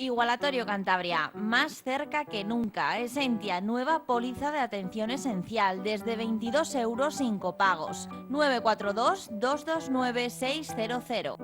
Igualatorio Cantabria, más cerca que nunca. Esentia, nueva póliza de atención esencial, desde 22 euros sin copagos. 942-229-600.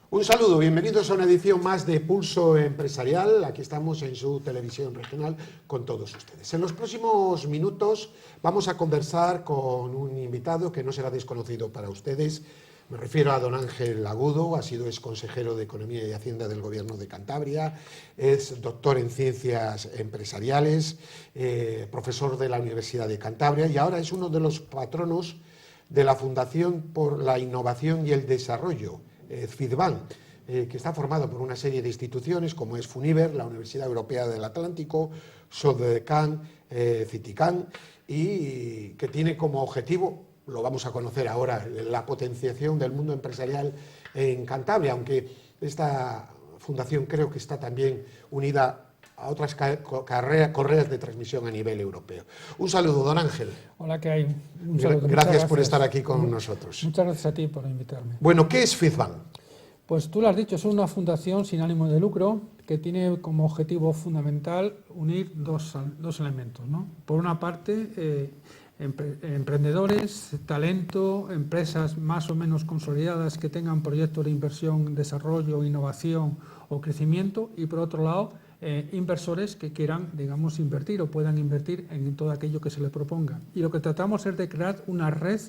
Un saludo, bienvenidos a una edición más de Pulso Empresarial. Aquí estamos en su televisión regional con todos ustedes. En los próximos minutos vamos a conversar con un invitado que no será desconocido para ustedes. Me refiero a don Ángel Agudo, ha sido exconsejero de Economía y Hacienda del Gobierno de Cantabria, es doctor en Ciencias Empresariales, profesor de la Universidad de Cantabria y ahora es uno de los patronos de la Fundación por la Innovación y el Desarrollo, FIDBAN, que está formado por una serie de instituciones como es FUNIVER, la Universidad Europea del Atlántico, SODECAN, CITICAN, y que tiene como objetivo, lo vamos a conocer ahora, la potenciación del mundo empresarial en Cantabria, aunque esta fundación creo que está también unida a otras correas de transmisión a nivel europeo. Un saludo, don Ángel. Hola, ¿qué hay? Un saludo. Gracias por estar aquí con nosotros. Muchas gracias a ti por invitarme. Bueno, ¿qué es FIDBAN? Pues tú lo has dicho, es una fundación sin ánimo de lucro que tiene como objetivo fundamental unir dos elementos, ¿no? Por una parte, emprendedores, talento, empresas más o menos consolidadas que tengan proyectos de inversión, desarrollo, innovación o crecimiento, y por otro lado, inversores que quieran, digamos, invertir o puedan invertir en todo aquello que se les proponga. Y lo que tratamos es de crear una red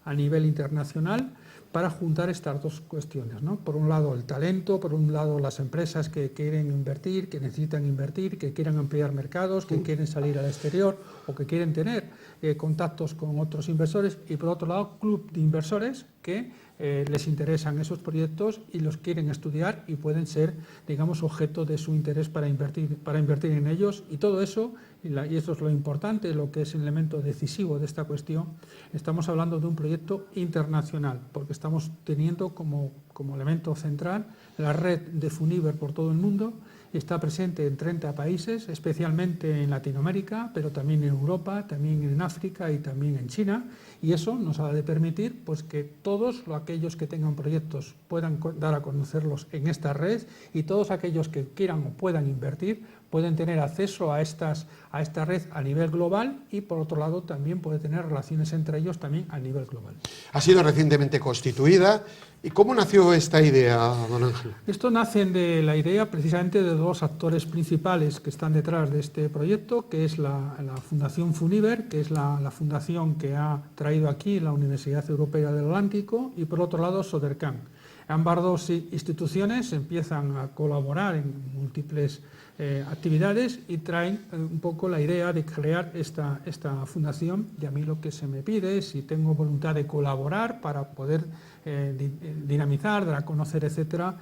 a nivel internacional para juntar estas dos cuestiones, ¿no? Por un lado el talento, por un lado las empresas que quieren invertir, que necesitan invertir, que quieran ampliar mercados, que quieren salir al exterior o que quieren tener contactos con otros inversores, y por otro lado club de inversores que les interesan esos proyectos y los quieren estudiar y pueden ser, digamos, objeto de su interés para invertir en ellos. Y todo eso, y eso es lo importante, lo que es el elemento decisivo de esta cuestión, estamos hablando de un proyecto internacional, porque estamos teniendo como elemento central la red de FUNIVER por todo el mundo. Está presente en 30 países, especialmente en Latinoamérica, pero también en Europa, también en África y también en China, y eso nos ha de permitir pues, que todos aquellos que tengan proyectos puedan dar a conocerlos en esta red, y todos aquellos que quieran o puedan invertir pueden tener acceso a esta red a nivel global, y por otro lado también puede tener relaciones entre ellos también a nivel global. Ha sido recientemente constituida. ¿Y cómo nació esta idea, don Ángel? Esto nace de la idea precisamente de dos actores principales que están detrás de este proyecto, que es la Fundación FUNIVER, que es la fundación que ha traído aquí la Universidad Europea del Atlántico, y por otro lado SODECAN. Ambas dos instituciones empiezan a colaborar en múltiples actividades y traen un poco la idea de crear esta fundación, y a mí lo que se me pide es si tengo voluntad de colaborar para poder dinamizar, dar a conocer, etcétera,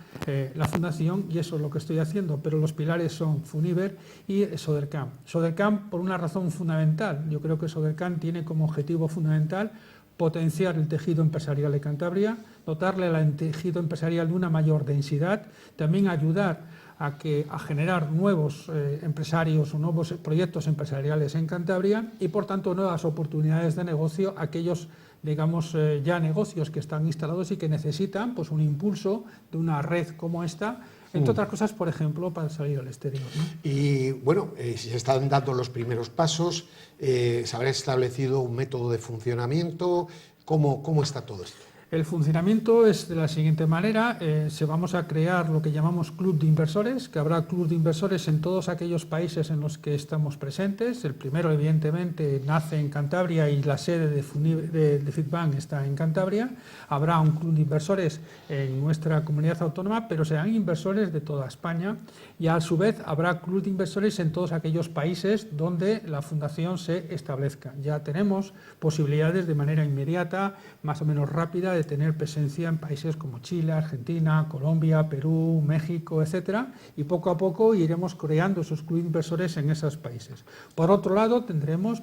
la fundación, y eso es lo que estoy haciendo, pero los pilares son FUNIVER y SODECAN. SODECAN por una razón fundamental. Yo creo que SODECAN tiene como objetivo fundamental potenciar el tejido empresarial de Cantabria, dotarle al tejido empresarial de una mayor densidad, también ayudar a generar nuevos empresarios o nuevos proyectos empresariales en Cantabria, y por tanto nuevas oportunidades de negocio, aquellos, digamos, ya negocios que están instalados y que necesitan pues un impulso de una red como esta, entre otras cosas, por ejemplo, para salir al exterior, ¿no? Y bueno, si se están dando los primeros pasos, se habrá establecido un método de funcionamiento. ¿Cómo está todo esto? El funcionamiento es de la siguiente manera: se vamos a crear lo que llamamos club de inversores, que habrá club de inversores en todos aquellos países en los que estamos presentes. El primero, evidentemente, nace en Cantabria y la sede de Feedback está en Cantabria. Habrá un club de inversores en nuestra comunidad autónoma, pero serán inversores de toda España, y a su vez habrá club de inversores en todos aquellos países donde la fundación se establezca. Ya tenemos posibilidades de manera inmediata, más o menos rápida, de tener presencia en países como Chile, Argentina, Colombia, Perú, México, etcétera, y poco a poco iremos creando esos clubes inversores en esos países. Por otro lado, tendremos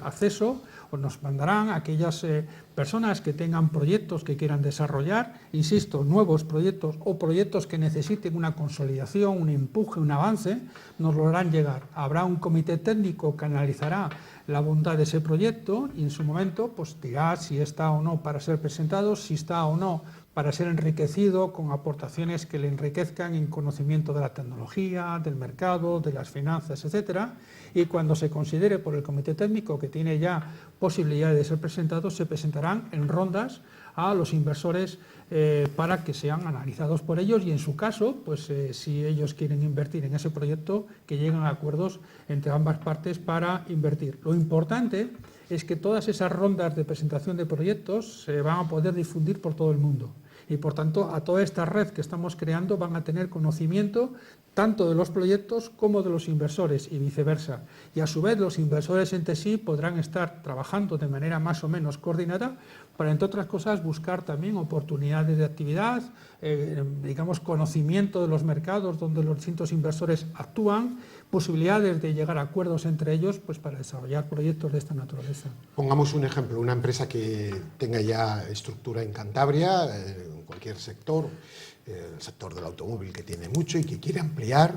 acceso, o nos mandarán aquellas personas que tengan proyectos que quieran desarrollar, insisto, nuevos proyectos o proyectos que necesiten una consolidación, un empuje, un avance, nos lo harán llegar. Habrá un comité técnico que analizará la bondad de ese proyecto y en su momento pues dirá si está o no para ser presentado, si está o no para ser enriquecido con aportaciones que le enriquezcan en conocimiento de la tecnología, del mercado, de las finanzas, etcétera. Y cuando se considere por el comité técnico que tiene ya posibilidades de ser presentado, se presentarán en rondas a los inversores para que sean analizados por ellos y, en su caso, pues si ellos quieren invertir en ese proyecto, que lleguen a acuerdos entre ambas partes para invertir. Lo importante es que todas esas rondas de presentación de proyectos se van a poder difundir por todo el mundo. Y, por tanto, a toda esta red que estamos creando van a tener conocimiento tanto de los proyectos como de los inversores y viceversa. Y, a su vez, los inversores entre sí podrán estar trabajando de manera más o menos coordinada para, entre otras cosas, buscar también oportunidades de actividad, digamos, conocimiento de los mercados donde los distintos inversores actúan, posibilidades de llegar a acuerdos entre ellos pues para desarrollar proyectos de esta naturaleza. Pongamos un ejemplo, una empresa que tenga ya estructura en Cantabria, en cualquier sector, el sector del automóvil, que tiene mucho y que quiere ampliar,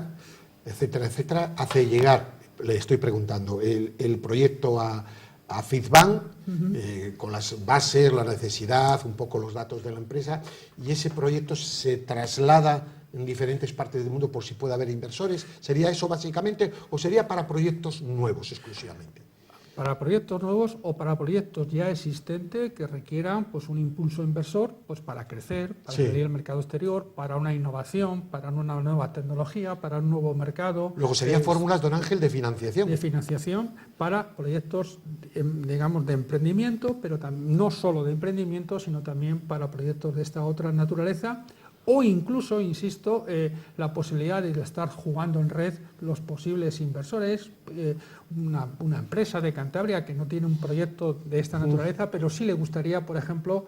etcétera, etcétera, hace llegar, le estoy preguntando, el proyecto a Feedback, con las bases, la necesidad, un poco los datos de la empresa, y ese proyecto se traslada en diferentes partes del mundo por si puede haber inversores. ¿Sería eso básicamente o sería para proyectos nuevos exclusivamente? Para proyectos nuevos o para proyectos ya existentes que requieran pues un impulso inversor pues para crecer, para salir al mercado exterior, para una innovación, para una nueva tecnología, para un nuevo mercado. Luego serían fórmulas, don Ángel, de financiación. De financiación para proyectos, digamos, de emprendimiento, pero no solo de emprendimiento, sino también para proyectos de esta otra naturaleza. O incluso, insisto, la posibilidad de estar jugando en red los posibles inversores, una empresa de Cantabria que no tiene un proyecto de esta naturaleza, pero sí le gustaría, por ejemplo,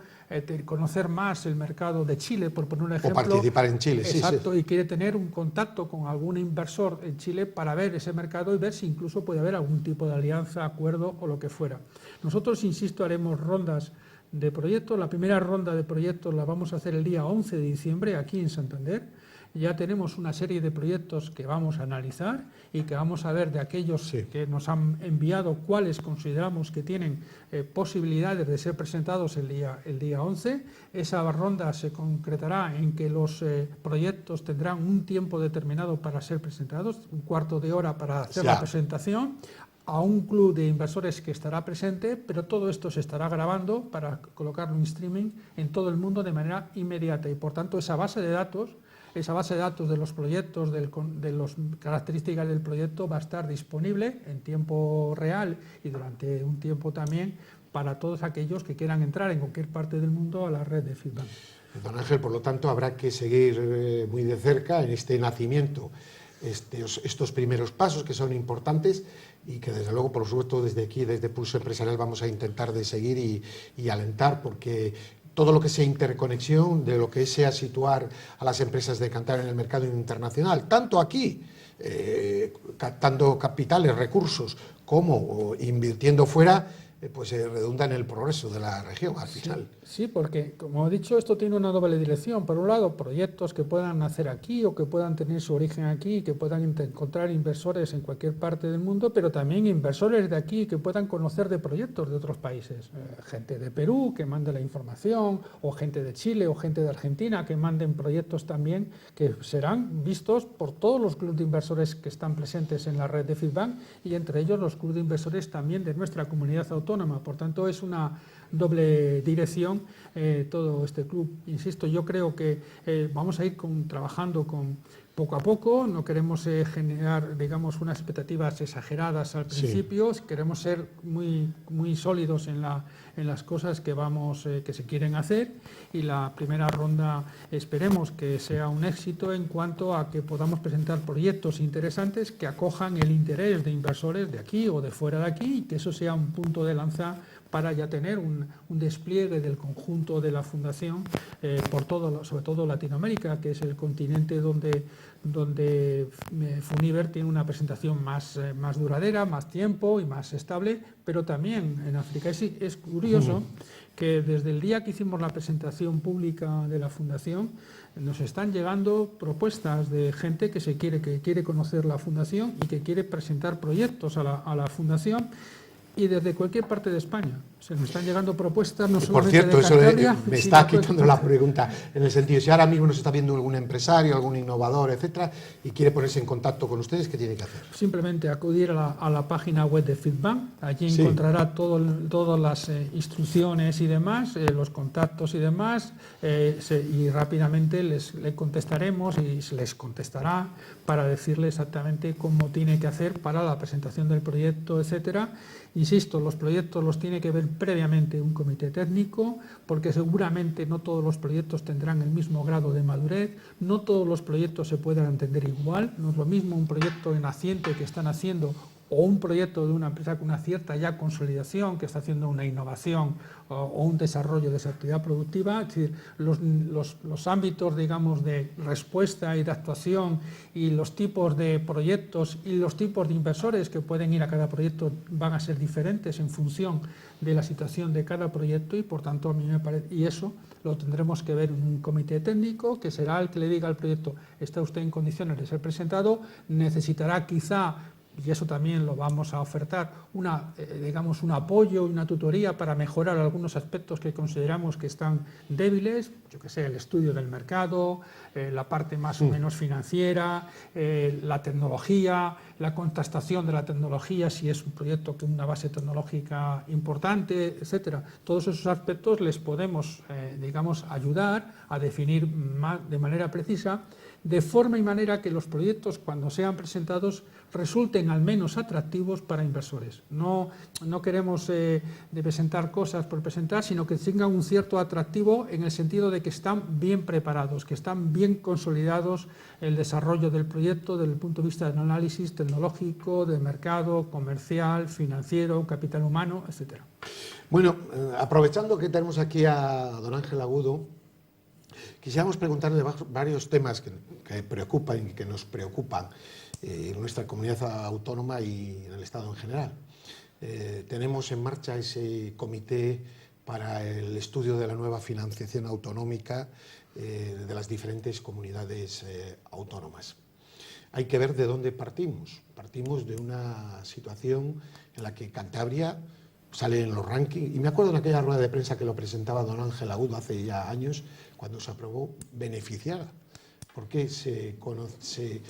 conocer más el mercado de Chile, por poner un ejemplo. O participar en Chile, exacto, sí. Y quiere tener un contacto con algún inversor en Chile para ver ese mercado y ver si incluso puede haber algún tipo de alianza, acuerdo o lo que fuera. Nosotros, insisto, haremos rondas de proyectos. La primera ronda de proyectos la vamos a hacer el día 11 de diciembre aquí en Santander. Ya tenemos una serie de proyectos que vamos a analizar y que vamos a ver de aquellos que nos han enviado cuáles consideramos que tienen posibilidades de ser presentados el día 11. Esa ronda se concretará en que los proyectos tendrán un tiempo determinado para ser presentados, un cuarto de hora para hacer la presentación, a un club de inversores que estará presente, pero todo esto se estará grabando para colocarlo en streaming en todo el mundo de manera inmediata y, por tanto, esa base de datos de los proyectos, de las características del proyecto va a estar disponible en tiempo real y durante un tiempo también para todos aquellos que quieran entrar en cualquier parte del mundo a la red de Feedback. Don Ángel, por lo tanto, habrá que seguir muy de cerca en este nacimiento estos primeros pasos que son importantes y que, desde luego, por supuesto, desde aquí, desde Pulso Empresarial, vamos a intentar de seguir y alentar, porque todo lo que sea interconexión, de lo que sea situar a las empresas de Cantabria en el mercado internacional, tanto aquí, captando capitales, recursos, como invirtiendo fuera, pues redunda en el progreso de la región al final. Sí, porque, como he dicho, esto tiene una doble dirección. Por un lado, proyectos que puedan nacer aquí o que puedan tener su origen aquí, que puedan encontrar inversores en cualquier parte del mundo, pero también inversores de aquí que puedan conocer de proyectos de otros países. Gente de Perú que mande la información, o gente de Chile o gente de Argentina que manden proyectos también que serán vistos por todos los clubes de inversores que están presentes en la red de Feedback y entre ellos los clubes de inversores también de nuestra comunidad autónoma, autónoma. Por tanto, es una doble dirección todo este club. Insisto, yo creo que vamos a ir trabajando poco a poco, no queremos generar, digamos, unas expectativas exageradas al principio, queremos ser muy sólidos en las cosas que se quieren hacer, y la primera ronda esperemos que sea un éxito en cuanto a que podamos presentar proyectos interesantes que acojan el interés de inversores de aquí o de fuera de aquí, y que eso sea un punto de lanza para ya tener un despliegue del conjunto de la Fundación por sobre todo Latinoamérica, que es el continente donde Funiver tiene una presentación más duradera, más tiempo y más estable, pero también en África. Es curioso que desde el día que hicimos la presentación pública de la Fundación nos están llegando propuestas de gente que quiere conocer la Fundación y que quiere presentar proyectos a la Fundación, y desde cualquier parte de España. Se me están llegando propuestas, no solamente por cierto, de Cantabria, eso me está quitando la pregunta, en el sentido, si ahora mismo nos está viendo algún empresario, algún innovador, etcétera, y quiere ponerse en contacto con ustedes, ¿qué tiene que hacer? Simplemente acudir a la página web de Feedbank, allí encontrará todas las instrucciones y demás, los contactos y demás, y rápidamente le contestaremos y se les contestará para decirle exactamente cómo tiene que hacer para la presentación del proyecto, etcétera. Insisto, los proyectos los tiene que ver previamente un comité técnico, porque seguramente no todos los proyectos tendrán el mismo grado de madurez, no todos los proyectos se pueden entender igual, no es lo mismo un proyecto naciente que están haciendo o un proyecto de una empresa con una cierta ya consolidación, que está haciendo una innovación o un desarrollo de esa actividad productiva. Es decir, los ámbitos, digamos, de respuesta y de actuación, y los tipos de proyectos y los tipos de inversores que pueden ir a cada proyecto van a ser diferentes en función de la situación de cada proyecto, y por tanto a mí me parece, y eso lo tendremos que ver en un comité técnico, que será el que le diga al proyecto: ¿está usted en condiciones de ser presentado? Necesitará quizá, y eso también lo vamos a ofertar, digamos, un apoyo y una tutoría para mejorar algunos aspectos que consideramos que están débiles, yo que sé, el estudio del mercado, la parte más o menos financiera, la tecnología, la contrastación de la tecnología, si es un proyecto con una base tecnológica importante, etcétera. Todos esos aspectos les podemos, digamos, ayudar a definir de manera precisa, de forma y manera que los proyectos, cuando sean presentados, resulten al menos atractivos para inversores. No queremos de presentar cosas por presentar, sino que tengan un cierto atractivo en el sentido de que están bien preparados, que están bien consolidados el desarrollo del proyecto desde el punto de vista del análisis tecnológico, de mercado, comercial, financiero, capital humano, etcétera. Bueno, aprovechando que tenemos aquí a don Ángel Agudo, quisiéramos preguntarle varios temas que preocupan y que nos preocupan en nuestra comunidad autónoma y en el Estado en general. Tenemos en marcha ese comité para el estudio de la nueva financiación autonómica de las diferentes comunidades autónomas. Hay que ver de dónde partimos. Partimos de una situación en la que Cantabria sale en los rankings, y me acuerdo en aquella rueda de prensa que lo presentaba don Ángel Agudo hace ya años, cuando se aprobó, beneficiada, porque se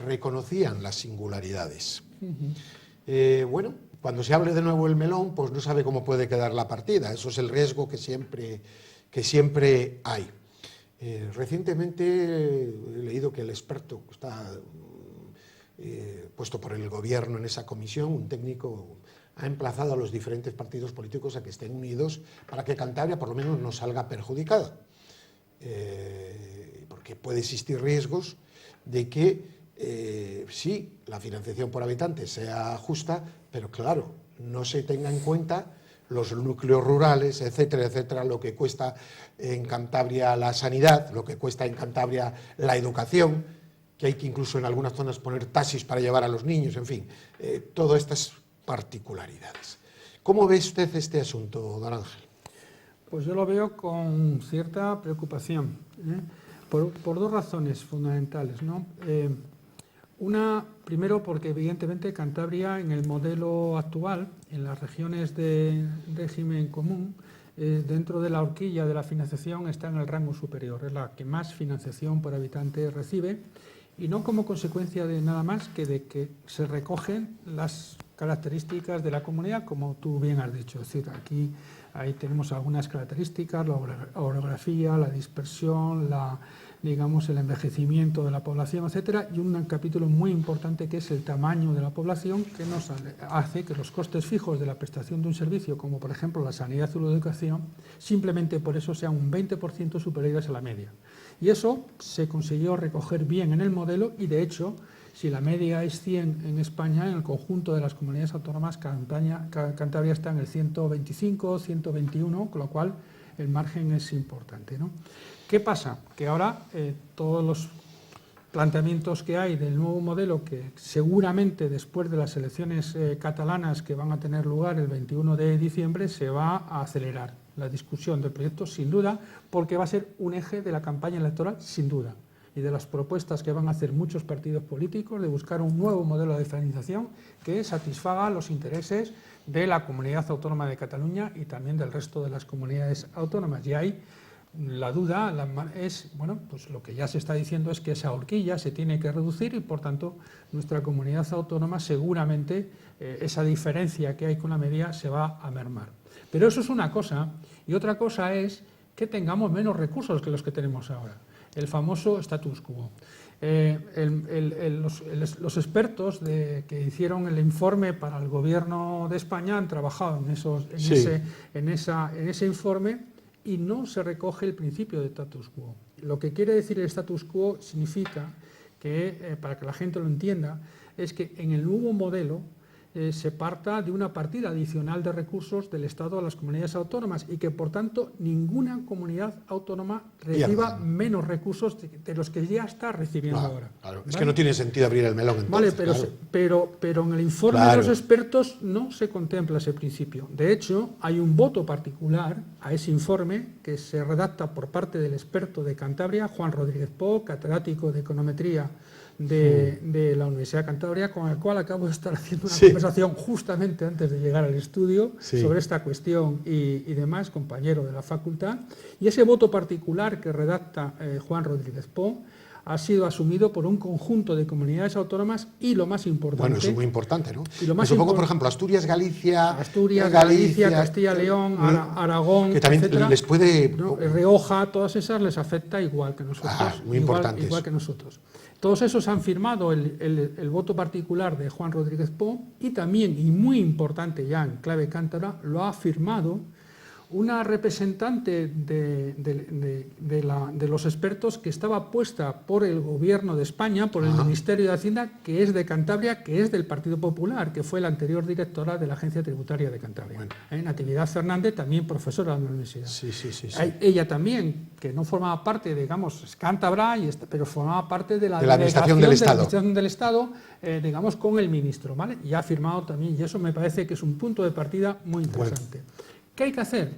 reconocían las singularidades. Bueno, cuando se abre de nuevo el melón, pues no sabe cómo puede quedar la partida. Eso es el riesgo que siempre hay. Recientemente he leído que el experto que está puesto por el gobierno en esa comisión, un técnico, ha emplazado a los diferentes partidos políticos a que estén unidos para que Cantabria por lo menos no salga perjudicada. Porque puede existir riesgos de que sí, la financiación por habitante sea justa, pero claro, no se tenga en cuenta los núcleos rurales, etcétera, etcétera, lo que cuesta en Cantabria la sanidad, lo que cuesta en Cantabria la educación, que hay que incluso en algunas zonas poner taxis para llevar a los niños, en fin, todas estas particularidades. ¿Cómo ve usted este asunto, don Ángel? Pues yo lo veo con cierta preocupación, por dos razones fundamentales, ¿no? Una, primero, porque evidentemente Cantabria, en el modelo actual, en las regiones de régimen común, dentro de la horquilla de la financiación está en el rango superior, es la que más financiación por habitante recibe, y no como consecuencia de nada más que de que se recogen las características de la comunidad, como tú bien has dicho. Es decir, ahí tenemos algunas características, la orografía, la dispersión, digamos, el envejecimiento de la población, etcétera, y un capítulo muy importante que es el tamaño de la población, que nos hace que los costes fijos de la prestación de un servicio, como por ejemplo la sanidad o la educación, simplemente por eso sean un 20% superiores a la media. Y eso se consiguió recoger bien en el modelo y, de hecho, si la media es 100 en España, en el conjunto de las comunidades autónomas, Cantabria está en el 125, 121, con lo cual el margen es importante, ¿no? ¿Qué pasa? Que ahora todos los planteamientos que hay del nuevo modelo, que seguramente después de las elecciones catalanas que van a tener lugar el 21 de diciembre, se va a acelerar la discusión del proyecto, sin duda, porque va a ser un eje de la campaña electoral, sin duda, y de las propuestas que van a hacer muchos partidos políticos de buscar un nuevo modelo de diferenciación que satisfaga los intereses de la Comunidad Autónoma de Cataluña y también del resto de las comunidades autónomas. Y ahí la duda es, bueno, pues lo que ya se está diciendo es que esa horquilla se tiene que reducir y, por tanto, nuestra comunidad autónoma seguramente esa diferencia que hay con la media se va a mermar. Pero eso es una cosa, y otra cosa es que tengamos menos recursos que los que tenemos ahora. El famoso status quo. Los expertos que hicieron el informe para el Gobierno de España han trabajado en ese informe y no se recoge el principio de status quo. Lo que quiere decir el status quo significa que, para que la gente lo entienda, es que en el nuevo modelo se parta de una partida adicional de recursos del Estado a las comunidades autónomas y que, por tanto, ninguna comunidad autónoma reciba menos recursos de los que ya está recibiendo ahora. Claro. ¿Vale? Es que no tiene sentido abrir el melón entonces. Vale, pero en el informe de los expertos no se contempla ese principio. De hecho, hay un voto particular a ese informe que se redacta por parte del experto de Cantabria, Juan Rodríguez Po, catedrático de econometría de la Universidad de Cantabria, con el cual acabo de estar haciendo una conversación justamente antes de llegar al estudio sobre esta cuestión y demás, compañero de la facultad. Y ese voto particular que redacta Juan Rodríguez Po ha sido asumido por un conjunto de comunidades autónomas y, lo más importante... Bueno, eso es muy importante, ¿no? Y lo más supongo, por ejemplo, Asturias, Galicia, Castilla, León, Aragón, que también etcétera, les puede... ¿no? Rioja, todas esas les afecta igual que nosotros. Muy importante igual que nosotros. Todos esos han firmado el voto particular de Juan Rodríguez Po y también, y muy importante ya en clave cántabra, lo ha firmado una representante de los expertos que estaba puesta por el Gobierno de España, por el Ministerio de Hacienda, que es de Cantabria, que es del Partido Popular, que fue la anterior directora de la Agencia Tributaria de Cantabria. Bueno. Natividad Fernández, también profesora de la universidad. Sí. Ella también, que no formaba parte, digamos, es cántabra, pero formaba parte de la Administración del Estado, digamos, con el ministro, ¿vale? Y ha firmado también, y eso me parece que es un punto de partida muy interesante. Bueno. ¿Qué hay que hacer?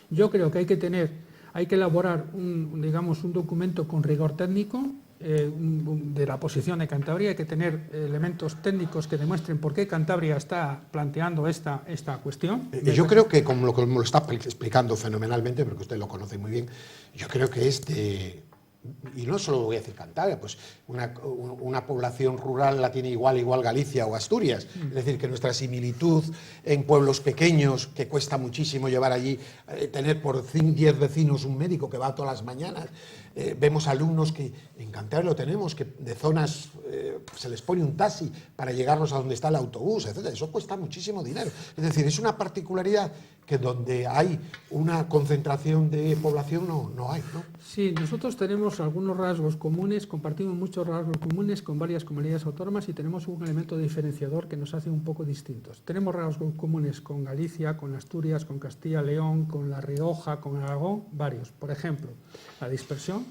Yo creo que hay que elaborar un documento con rigor técnico de la posición de Cantabria. Hay que tener elementos técnicos que demuestren por qué Cantabria está planteando esta cuestión. Yo creo que, como lo está explicando fenomenalmente, porque usted lo conoce muy bien, yo creo que y no solo voy a decir Cantabria, pues una población rural la tiene igual Galicia o Asturias. Es decir, que nuestra similitud en pueblos pequeños, que cuesta muchísimo llevar allí, tener por 10 vecinos un médico que va todas las mañanas. Vemos alumnos que en Cantabria lo tenemos, que de zonas se les pone un taxi para llegarlos a donde está el autobús, etc. Eso cuesta muchísimo dinero. Es decir, es una particularidad que donde hay una concentración de población no hay, ¿no? Sí, nosotros tenemos algunos rasgos comunes, compartimos muchos rasgos comunes con varias comunidades autónomas y tenemos un elemento diferenciador que nos hace un poco distintos. Tenemos rasgos comunes con Galicia, con Asturias, con Castilla y León, con La Rioja, con Aragón, varios. Por ejemplo, la dispersión,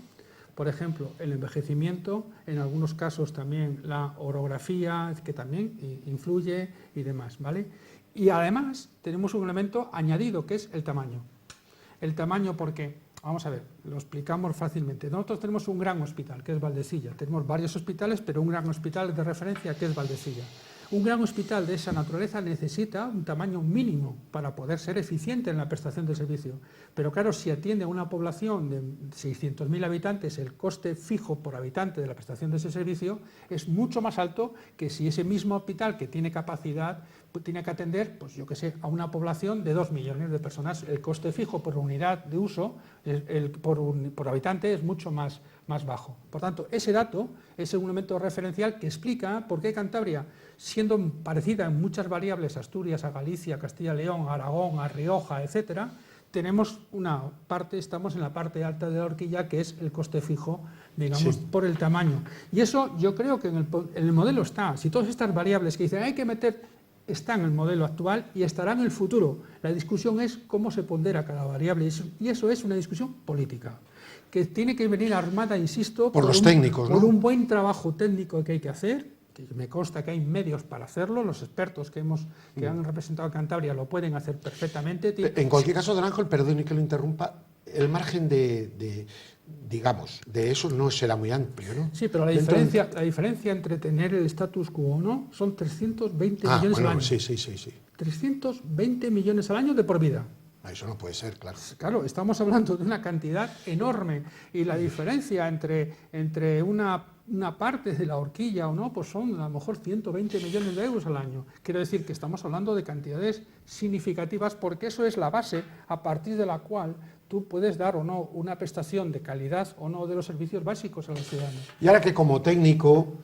por ejemplo, el envejecimiento, en algunos casos también la orografía, que también influye y demás, ¿vale? Y además tenemos un elemento añadido que es el tamaño. El tamaño porque, vamos a ver, lo explicamos fácilmente. Nosotros tenemos un gran hospital que es Valdesilla. Tenemos varios hospitales, pero un gran hospital de referencia que es Valdesilla. Un gran hospital de esa naturaleza necesita un tamaño mínimo para poder ser eficiente en la prestación del servicio. Pero claro, si atiende a una población de 600.000 habitantes, el coste fijo por habitante de la prestación de ese servicio es mucho más alto que si ese mismo hospital, que tiene capacidad, tiene que atender, pues yo que sé, a una población de 2 millones de personas. El coste fijo por unidad de uso, por habitante, es mucho más bajo. Por tanto, ese dato es un elemento referencial que explica por qué Cantabria, siendo parecida en muchas variables a Asturias, a Galicia, a Castilla y León, a Aragón, a Rioja, etcétera, tenemos estamos en la parte alta de la horquilla, que es el coste fijo, digamos, por el tamaño. Y eso yo creo que en el modelo está. Si todas estas variables que dicen hay que meter, está en el modelo actual y estará en el futuro. La discusión es cómo se pondera cada variable, y eso es una discusión política, que tiene que venir armada, insisto, por los técnicos, ¿no? Por un buen trabajo técnico que hay que hacer, que me consta que hay medios para hacerlo, los expertos que han representado a Cantabria lo pueden hacer perfectamente. En cualquier caso, don Ángel, perdone que lo interrumpa, el margen digamos, de eso no será muy amplio, ¿no? Sí, pero la diferencia entre tener el status quo o no son 320 millones al año. Sí. 320 millones al año de por vida. Eso no puede ser, claro. Claro, estamos hablando de una cantidad enorme, y la diferencia entre una parte de la horquilla o no, pues son a lo mejor 120 millones de euros al año. Quiero decir que estamos hablando de cantidades significativas, porque eso es la base a partir de la cual tú puedes dar o no una prestación de calidad o no de los servicios básicos a los ciudadanos. Y ahora que como técnico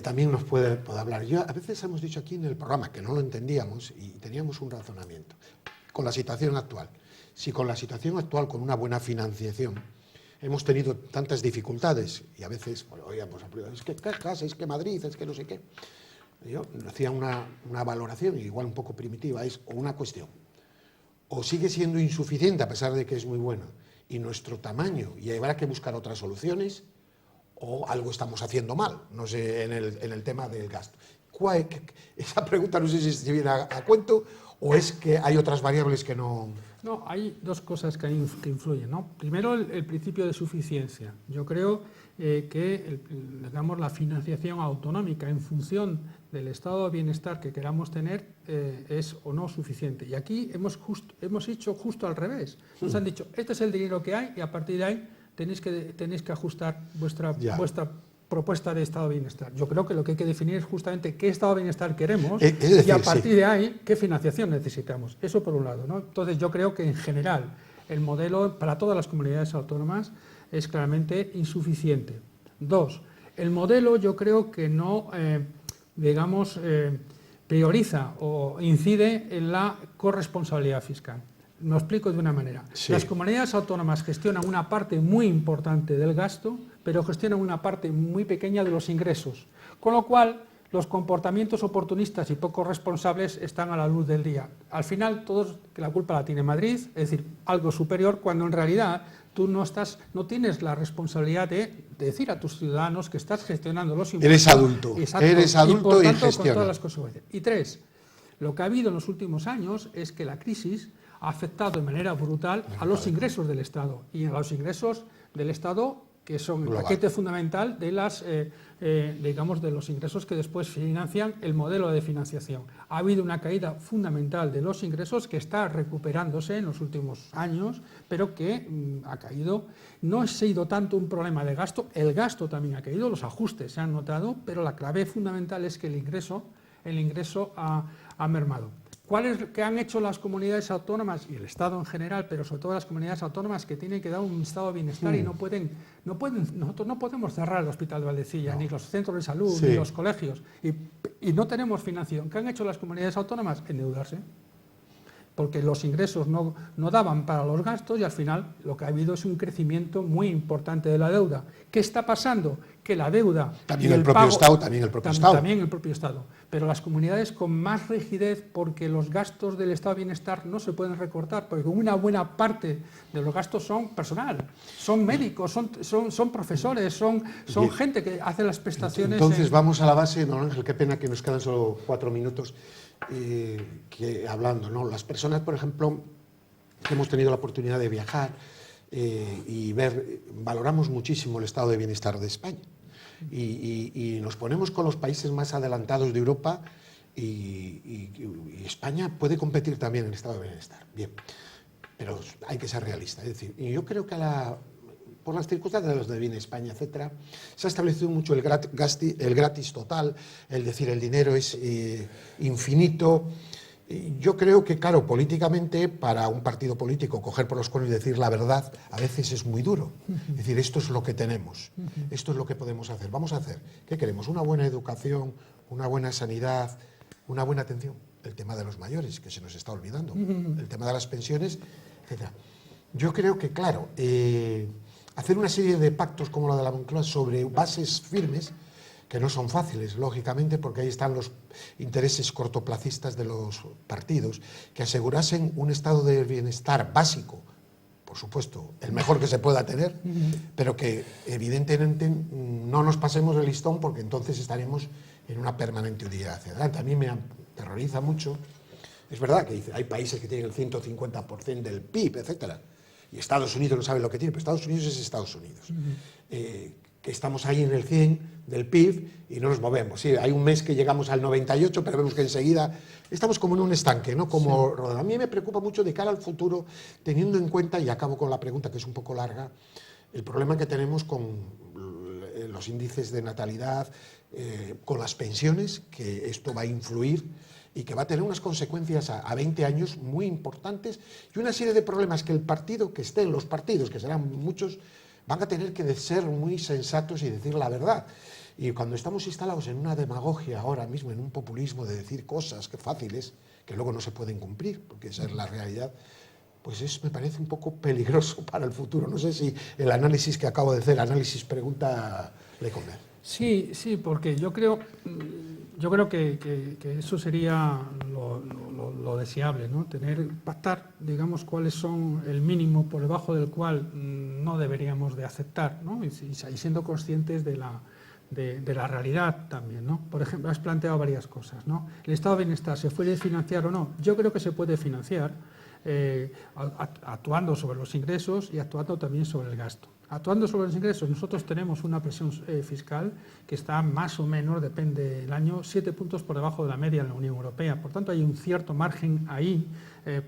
también nos puede hablar. A veces hemos dicho aquí en el programa que no lo entendíamos y teníamos un razonamiento con la situación actual. Si con la situación actual, con una buena financiación, hemos tenido tantas dificultades, y a veces, bueno, oíamos, es que Cajas, es que Madrid, es que no sé qué. Yo hacía una valoración, igual un poco primitiva, es o una cuestión, o sigue siendo insuficiente a pesar de que es muy buena, y nuestro tamaño, y habrá que buscar otras soluciones, o algo estamos haciendo mal, no sé, en el tema del gasto. Esa pregunta no sé si viene a cuento, o es que hay otras variables que no... No, hay dos cosas que influyen, ¿no? Primero, el principio de suficiencia. Yo creo que digamos, la financiación autonómica en función del estado de bienestar que queramos tener es o no suficiente. Y aquí hemos hecho justo al revés. Nos han dicho, este es el dinero que hay y a partir de ahí tenéis que ajustar vuestra propuesta de estado de bienestar. Yo creo que lo que hay que definir es justamente qué estado de bienestar queremos y a partir de ahí qué financiación necesitamos. Eso por un lado, ¿no? Entonces yo creo que en general el modelo para todas las comunidades autónomas es claramente insuficiente. Dos, el modelo yo creo que no, prioriza o incide en la corresponsabilidad fiscal. Me explico de una manera. Sí. Las comunidades autónomas gestionan una parte muy importante del gasto, pero gestionan una parte muy pequeña de los ingresos, con lo cual los comportamientos oportunistas y poco responsables están a la luz del día. Al final, todos que la culpa la tiene Madrid, es decir, algo superior, cuando en realidad tú no tienes la responsabilidad de decir a tus ciudadanos que estás gestionando los impuestos. Eres adulto, eres adulto y gestionas. Con todas las consecuencias. Y tres, lo que ha habido en los últimos años es que la crisis ha afectado de manera brutal a los ingresos del Estado, y a los ingresos del Estado que son el paquete fundamental de de los ingresos que después financian el modelo de financiación. Ha habido una caída fundamental de los ingresos que está recuperándose en los últimos años, pero que ha caído. No ha sido tanto un problema de gasto, el gasto también ha caído, los ajustes se han notado, pero la clave fundamental es que el ingreso ha mermado. ¿Cuáles que han hecho las comunidades autónomas y el Estado en general, pero sobre todo las comunidades autónomas que tienen que dar un estado de bienestar y nosotros no podemos cerrar el Hospital de Valdecilla, ni los centros de salud, ni los colegios, y no tenemos financiación? ¿Qué han hecho las comunidades autónomas? Endeudarse, porque los ingresos no daban para los gastos y al final lo que ha habido es un crecimiento muy importante de la deuda. ¿Qué está pasando? Que la deuda también el propio Estado, pero las comunidades con más rigidez, porque los gastos del estado de bienestar no se pueden recortar, porque una buena parte de los gastos son personal, son médicos, son profesores, son gente que hace las prestaciones. Entonces vamos a la base, don Ángel, qué pena que nos quedan solo 4 minutos hablando, ¿no? Las personas, por ejemplo, que hemos tenido la oportunidad de viajar y valoramos muchísimo el estado de bienestar de España. Y nos ponemos con los países más adelantados de Europa y España puede competir también en el estado de bienestar. Bien, pero hay que ser realista. Es decir, y yo creo que por las circunstancias de los de viene España, etcétera, se ha establecido mucho el gratis total, el decir el dinero es infinito. Y yo creo que, claro, políticamente, para un partido político coger por los cuernos y decir la verdad, a veces es muy duro. Es decir, esto es lo que tenemos, esto es lo que podemos hacer. Vamos a hacer, ¿qué queremos? Una buena educación, una buena sanidad, una buena atención. El tema de los mayores, que se nos está olvidando, el tema de las pensiones, etcétera. Yo creo que, claro, hacer una serie de pactos como la de la Moncloa sobre bases firmes, que no son fáciles, lógicamente, porque ahí están los intereses cortoplacistas de los partidos, que asegurasen un estado de bienestar básico, por supuesto, el mejor que se pueda tener, pero que evidentemente no nos pasemos el listón, porque entonces estaremos en una permanente huida hacia adelante. A mí me aterroriza mucho. Es verdad que hay países que tienen el 150% del PIB, etcétera, y Estados Unidos no sabe lo que tiene, pero Estados Unidos es Estados Unidos. Que estamos ahí en el 100 del PIB y no nos movemos. Sí, hay un mes que llegamos al 98, pero vemos que enseguida estamos como en un estanque, ¿no? Como rodando. A mí me preocupa mucho de cara al futuro, teniendo en cuenta, y acabo con la pregunta que es un poco larga, el problema que tenemos con los índices de natalidad, con las pensiones, que esto va a influir y que va a tener unas consecuencias a 20 años muy importantes y una serie de problemas que el partido que esté en los partidos, que serán muchos, van a tener que ser muy sensatos y decir la verdad. Y cuando estamos instalados en una demagogia ahora mismo, en un populismo de decir cosas que fáciles, que luego no se pueden cumplir, porque esa es la realidad, pues me parece un poco peligroso para el futuro. No sé si el análisis que acabo de hacer, análisis pregunta, le conviene. Sí, porque yo creo que eso sería lo deseable, ¿no? Pactar, digamos, cuáles son el mínimo por debajo del cual no deberíamos de aceptar, ¿no? Y siendo conscientes de la realidad también, ¿no? Por ejemplo, has planteado varias cosas, ¿no? ¿El estado de bienestar se puede financiar o no? Yo creo que se puede financiar actuando sobre los ingresos y actuando también sobre el gasto. Actuando sobre los ingresos, nosotros tenemos una presión fiscal que está más o menos, depende del año, 7 puntos por debajo de la media en la Unión Europea. Por tanto, hay un cierto margen ahí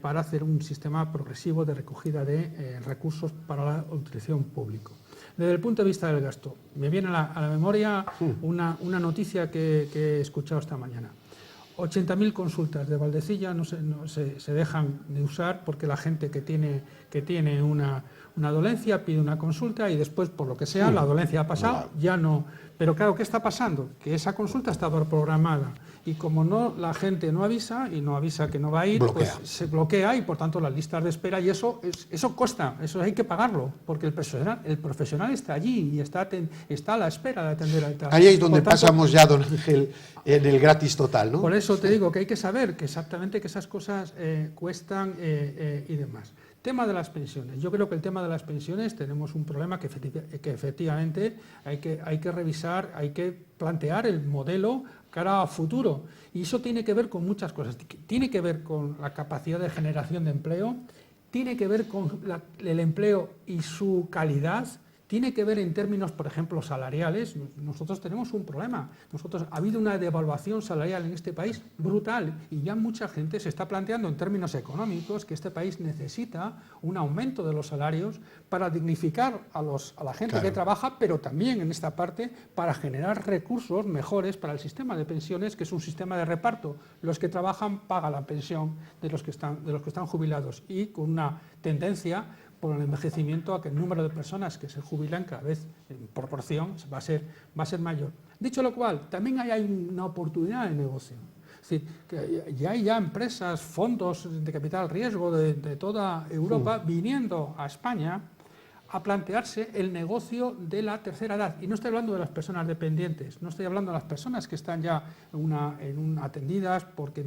para hacer un sistema progresivo de recogida de recursos para la utilización pública. Desde el punto de vista del gasto, me viene a la memoria una noticia que he escuchado esta mañana. 80.000 consultas de Valdecilla no se dejan de usar porque la gente que tiene una dolencia pide una consulta y después, por lo que sea, la dolencia ha pasado, ya no. Pero claro, ¿qué está pasando? Que esa consulta estaba programada y como la gente no avisa y no avisa que no va a ir, pues se bloquea y por tanto las listas de espera y eso cuesta, eso hay que pagarlo, porque el profesional está allí y está a la espera de atender al tal. Ahí es donde pasamos ya, don Ángel, en el gratis total, ¿no? Por eso te digo que hay que saber que exactamente que esas cosas cuestan y demás. Tema de las pensiones. Yo creo que el tema de las pensiones tenemos un problema que efectivamente hay que revisar, hay que plantear el modelo cara a futuro. Y eso tiene que ver con muchas cosas. Tiene que ver con la capacidad de generación de empleo, tiene que ver con el empleo y su calidad, tiene que ver en términos, por ejemplo, salariales. Nosotros tenemos un problema. Ha habido una devaluación salarial en este país brutal y ya mucha gente se está planteando en términos económicos que este país necesita un aumento de los salarios para dignificar a la gente que trabaja, pero también en esta parte para generar recursos mejores para el sistema de pensiones, que es un sistema de reparto. Los que trabajan pagan la pensión de los que están jubilados y con una tendencia por el envejecimiento a que el número de personas que se jubilan cada vez en proporción va a ser mayor. Dicho lo cual, también hay una oportunidad de negocio. Es decir, que ya hay empresas, fondos de capital riesgo de toda Europa viniendo a España a plantearse el negocio de la tercera edad. Y no estoy hablando de las personas dependientes, no estoy hablando de las personas que están ya atendidas porque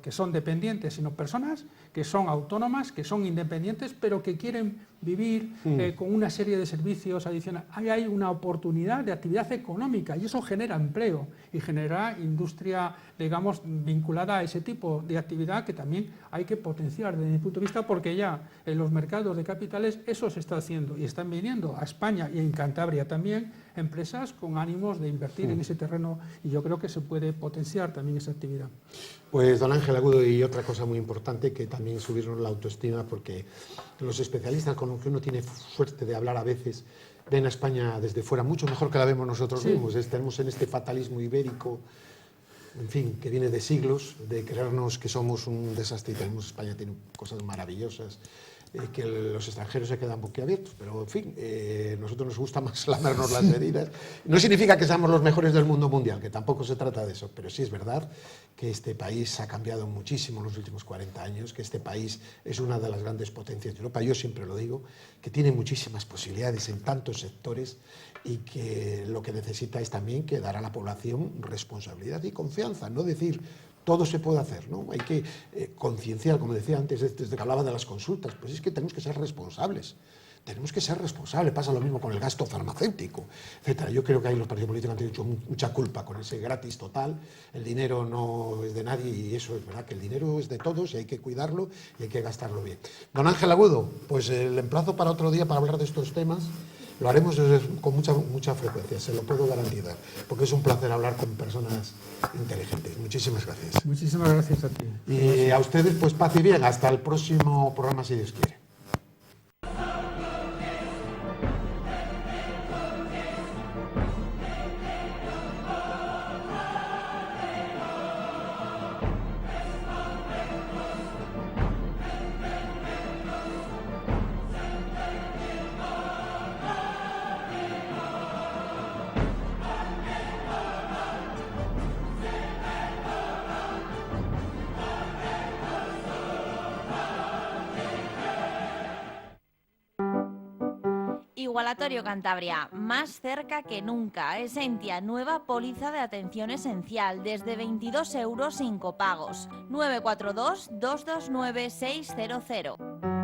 son dependientes, sino personas que son autónomas, que son independientes, pero que quieren vivir con una serie de servicios adicionales. Ahí hay una oportunidad de actividad económica y eso genera empleo y genera industria, digamos, vinculada a ese tipo de actividad que también hay que potenciar desde mi punto de vista, porque ya en los mercados de capitales eso se está haciendo y están viniendo a España y en Cantabria también empresas con ánimos de invertir en ese terreno y yo creo que se puede potenciar también esa actividad. Pues don Ángel Agudo, y otra cosa muy importante que también subirnos la autoestima, porque los especialistas con los que uno tiene suerte de hablar a veces ven a España desde fuera mucho mejor que la vemos nosotros mismos. Tenemos en este fatalismo ibérico, en fin, que viene de siglos, de creernos que somos un desastre y España tiene cosas maravillosas, que los extranjeros se quedan boquiabiertos, pero en fin, nosotros nos gusta más lamernos las heridas. No significa que seamos los mejores del mundo mundial, que tampoco se trata de eso, pero sí es verdad que este país ha cambiado muchísimo en los últimos 40 años, que este país es una de las grandes potencias de Europa, yo siempre lo digo, que tiene muchísimas posibilidades en tantos sectores y que lo que necesita es también que dar a la población responsabilidad y confianza, no decir todo se puede hacer, ¿no? Hay que concienciar, como decía antes, desde que hablaba de las consultas, pues es que tenemos que ser responsables. Tenemos que ser responsables, pasa lo mismo con el gasto farmacéutico, etcétera. Yo creo que ahí los partidos políticos han tenido mucha culpa con ese gratis total, el dinero no es de nadie y eso es verdad, que el dinero es de todos y hay que cuidarlo y hay que gastarlo bien. Don Ángel Agudo, pues el emplazo para otro día para hablar de estos temas. Lo haremos con mucha frecuencia, se lo puedo garantizar, porque es un placer hablar con personas inteligentes. Muchísimas gracias. Muchísimas gracias a ti. Y a ustedes, pues paz y bien. Hasta el próximo programa, si Dios quiere. Igualatorio Cantabria, más cerca que nunca. Esentia, nueva póliza de atención esencial, desde 22 euros sin copagos. 942 229 600.